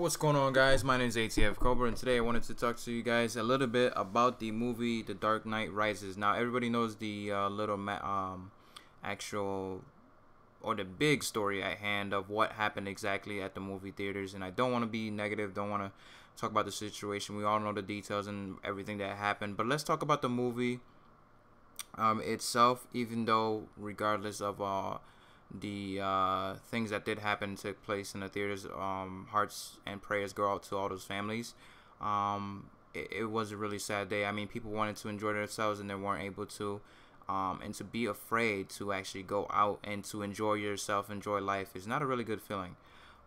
What's going on, guys? My name is ATF Cobra, and today I wanted to talk to you guys a little bit about the movie The Dark Knight Rises. Now, everybody knows the actual or the big story at hand of what happened exactly at the movie theaters, and I don't want to be negative, don't want to talk about the situation. We all know the details and everything that happened, but let's talk about the movie itself, even though regardless of the things that did happen and took place in the theaters, hearts and prayers go out to all those families. It was a really sad day. I mean, people wanted to enjoy themselves and they weren't able to, and to be afraid to actually go out and to enjoy yourself, enjoy life is not a really good feeling.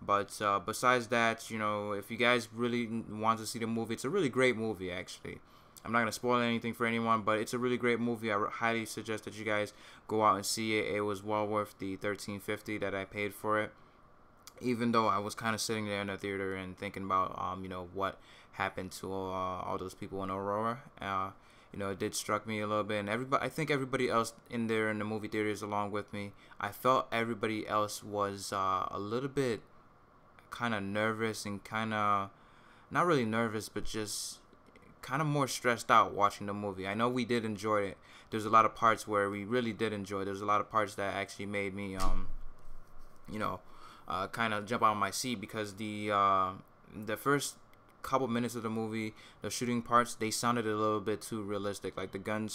But besides that, you know, if you guys really want to see the movie, it's a really great movie, actually. I'm not going to spoil anything for anyone, but it's a really great movie. I highly suggest that you guys go out and see it. It was well worth the $13.50 that I paid for it. Even though I was kind of sitting there in the theater and thinking about, you know, what happened to all those people in Aurora. You know, it did struck me a little bit, and I think everybody else in there in the movie theaters along with me, I felt everybody else was a little bit kind of nervous and kind of, not really nervous, but just kind of more stressed out watching the movie. I know we did enjoy it. There's a lot of parts where we really did enjoy. There's a lot of parts that actually made me, you know, kind of jump out of my seat, because the first couple minutes of the movie, the shooting parts, they sounded a little bit too realistic. Like the gun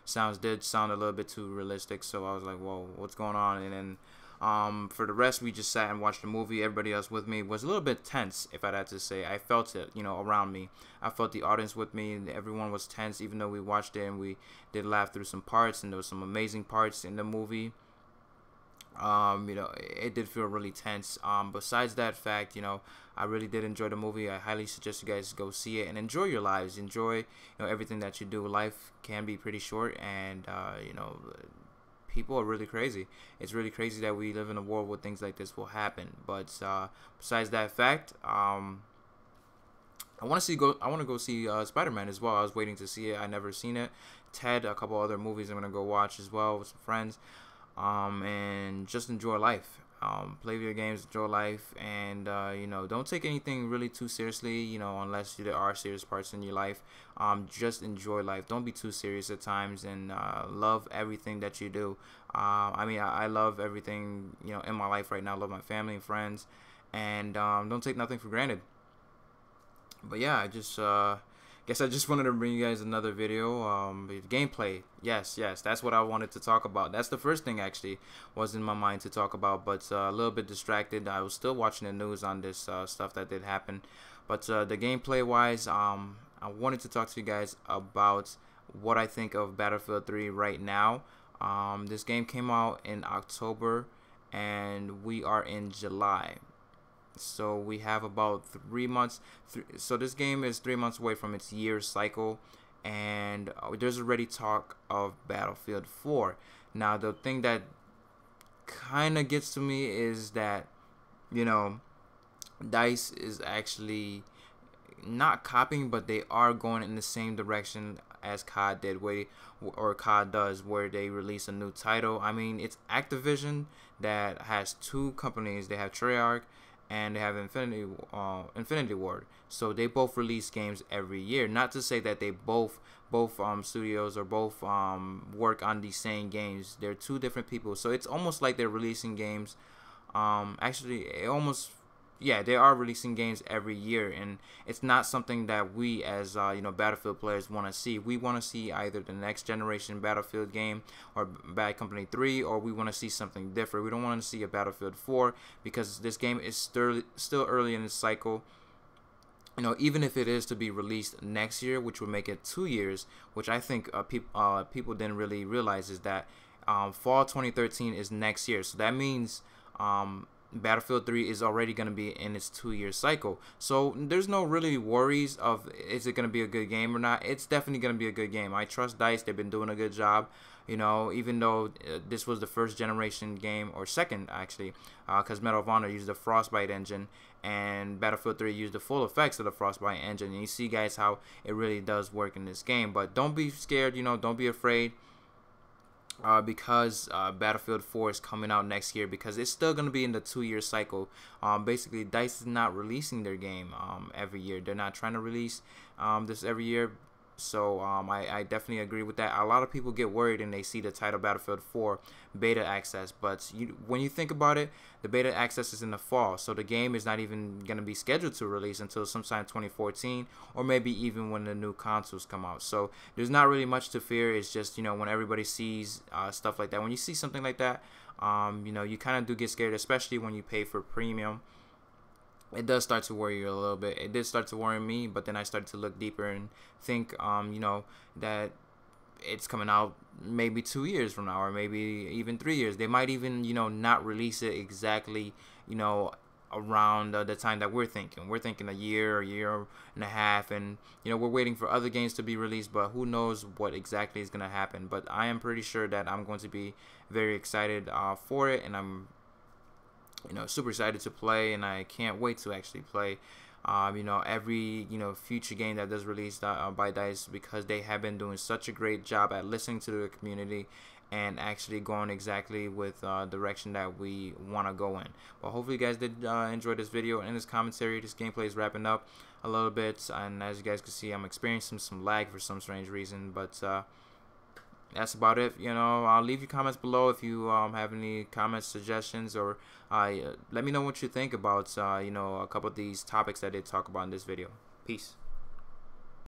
sounds did sound a little bit too realistic. So I was like, whoa, what's going on? And then for the rest, we just sat and watched the movie. Everybody else with me was a little bit tense, if I'd have to say. I felt it, you know, around me. I felt the audience with me. Everyone was tense, even though we watched it and we did laugh through some parts, and there was some amazing parts in the movie. You know, it did feel really tense. Besides that fact, you know, I really did enjoy the movie. I highly suggest you guys go see it and enjoy your lives. Enjoy, you know, everything that you do. Life can be pretty short, and you know, people are really crazy. It's really crazy that we live in a world where things like this will happen. But besides that fact, I want to go see Spider-Man as well. I was waiting to see it. I never seen it. Ted, a couple other movies I'm gonna go watch as well with some friends. And just enjoy life. Play video games, enjoy life, and you know, don't take anything really too seriously, you know, unless there are serious parts in your life. Just enjoy life. Don't be too serious at times, and love everything that you do. I mean, I love everything, you know, in my life right now. I love my family and friends, and don't take nothing for granted. But yeah, I just guess I just wanted to bring you guys another video. Gameplay, yes, that's what I wanted to talk about. That's the first thing actually was in my mind to talk about, but a little bit distracted. I was still watching the news on this stuff that did happen. But the gameplay wise, I wanted to talk to you guys about what I think of Battlefield 3 right now. This game came out in October, and we are in July. So we have about 3 months. So this game is 3 months away from its year cycle, and there's already talk of Battlefield 4. Now, the thing that kind of gets to me is that, you know, DICE is actually not copying, but they are going in the same direction as COD did, or COD does, where they release a new title. I mean, it's Activision that has two companies. They have Treyarch, and they have Infinity Ward. So they both release games every year. Not to say that they both studios or both work on the same games. They're two different people. So it's almost like they're releasing games. Actually, they are releasing games every year, and it's not something that we as you know, Battlefield players want to see. We want to see either the next generation Battlefield game, or Bad Company 3, or we want to see something different. We don't want to see a Battlefield 4, because this game is still early in its cycle. You know, even if it is to be released next year, which would make it 2 years, which I think people didn't really realize, is that fall 2013 is next year. So that means Battlefield 3 is already going to be in its 2-year cycle. So there's no really worries of, is it going to be a good game or not. It's definitely going to be a good game. I trust DICE. They've been doing a good job. You know, even though this was the first generation game, or second actually, because Medal of Honor used the Frostbite engine, and Battlefield 3 used the full effects of the Frostbite engine. And you see, guys, how it really does work in this game. But don't be scared, you know, don't be afraid. because Battlefield 4 is coming out next year, because it's still going to be in the 2-year cycle. Basically, DICE is not releasing their game every year. They're not trying to release this every year. So I definitely agree with that. A lot of people get worried and they see the title Battlefield 4 beta access, but when you think about it, the beta access is in the fall, so the game is not even going to be scheduled to release until sometime 2014, or maybe even when the new consoles come out. So there's not really much to fear. It's just, you know, when everybody sees stuff like that, when you see something like that, you know, you kind of do get scared, especially when you pay for premium. It does start to worry you a little bit. It did start to worry me, but then I started to look deeper and think, you know, that it's coming out maybe 2 years from now, or maybe even 3 years. They might even, you know, not release it exactly, you know, around the time that we're thinking. We're thinking a year and a half, and, you know, we're waiting for other games to be released, but who knows what exactly is going to happen. But I am pretty sure that I'm going to be very excited for it, and I'm, you know, super excited to play, and I can't wait to actually play you know, every, you know, future game that does release by DICE, because they have been doing such a great job at listening to the community and actually going exactly with direction that we want to go in. But hopefully you guys did enjoy this video and this commentary. This gameplay is wrapping up a little bit, and as you guys can see, I'm experiencing some lag for some strange reason, but that's about it. You know, I'll leave your comments below if you have any comments, suggestions, or let me know what you think about you know, a couple of these topics that I did talk about in this video. Peace.